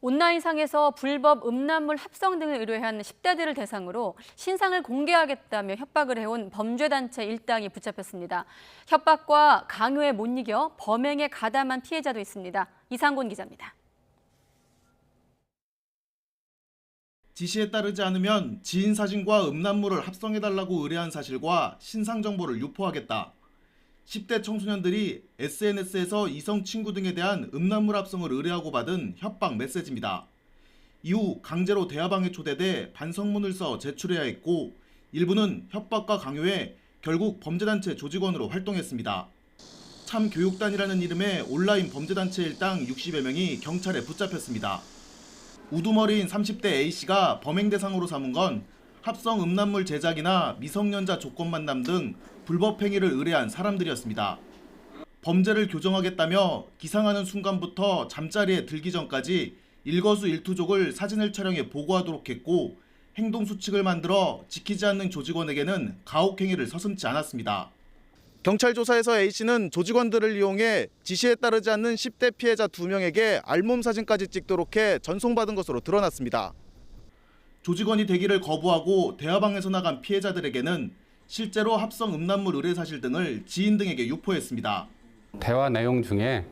온라인상에서 불법 음란물 합성 등을 의뢰한 10대들을 대상으로 신상을 공개하겠다며 협박을 해온 범죄단체 일당이 붙잡혔습니다. 협박과 강요에 못 이겨 범행에 가담한 피해자도 있습니다. 이상곤 기자입니다. 지시에 따르지 않으면 지인 사진과 음란물을 합성해달라고 의뢰한 사실과 신상 정보를 유포하겠다. 10대 청소년들이 SNS에서 이성 친구 등에 대한 음란물 합성을 의뢰하고 받은 협박 메시지입니다. 이후 강제로 대화방에 초대돼 반성문을 써 제출해야 했고 일부는 협박과 강요해 결국 범죄단체 조직원으로 활동했습니다. 참교육단이라는 이름의 온라인 범죄단체 일당 60여 명이 경찰에 붙잡혔습니다. 우두머리인 30대 A씨가 범행 대상으로 삼은 건 합성 음란물 제작이나 미성년자 조건 만남 등 불법 행위를 의뢰한 사람들이었습니다. 범죄를 교정하겠다며 기상하는 순간부터 잠자리에 들기 전까지 일거수일투족을 사진을 촬영해 보고하도록 했고 행동 수칙을 만들어 지키지 않는 조직원에게는 가혹 행위를 서슴지 않았습니다. 경찰 조사에서 A씨는 조직원들을 이용해 지시에 따르지 않는 10대 피해자 2명에게 알몸 사진까지 찍도록 해 전송받은 것으로 드러났습니다. 조직원이 대기를 거부하고 대화방에서 나간 피해자들에게는 실제로 합성 음란물 의뢰 사실 등을 지인 등에게 유포했습니다. 대화 내용 중에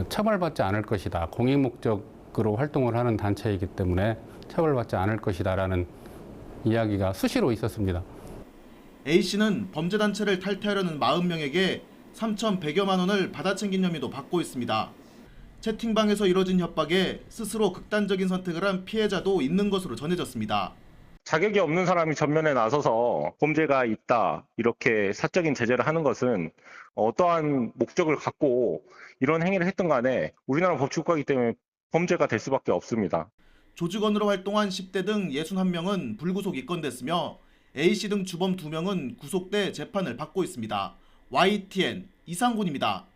처벌받지 않을 것이다. 공익 목적으로 활동을 하는 단체이기 때문에 처벌받지 않을 것이다라는 이야기가 수시로 있었습니다. A씨는 범죄단체를 탈퇴하려는 40명에게 3,100여만 원을 받아챙긴 혐의도 받고 있습니다. 채팅방에서 이뤄진 협박에 스스로 극단적인 선택을 한 피해자도 있는 것으로 전해졌습니다. 자격이 없는 사람이 전면에 나서서 범죄가 있다 이렇게 사적인 제재를 하는 것은 어떠한 목적을 갖고 이런 행위를 했든 간에 우리나라 법치국가이기 때문에 범죄가 될 수밖에 없습니다. 조직원으로 활동한 10대 등 61명은 불구속 입건됐으며 A씨 등 주범 2명은 구속돼 재판을 받고 있습니다. YTN 이상곤입니다.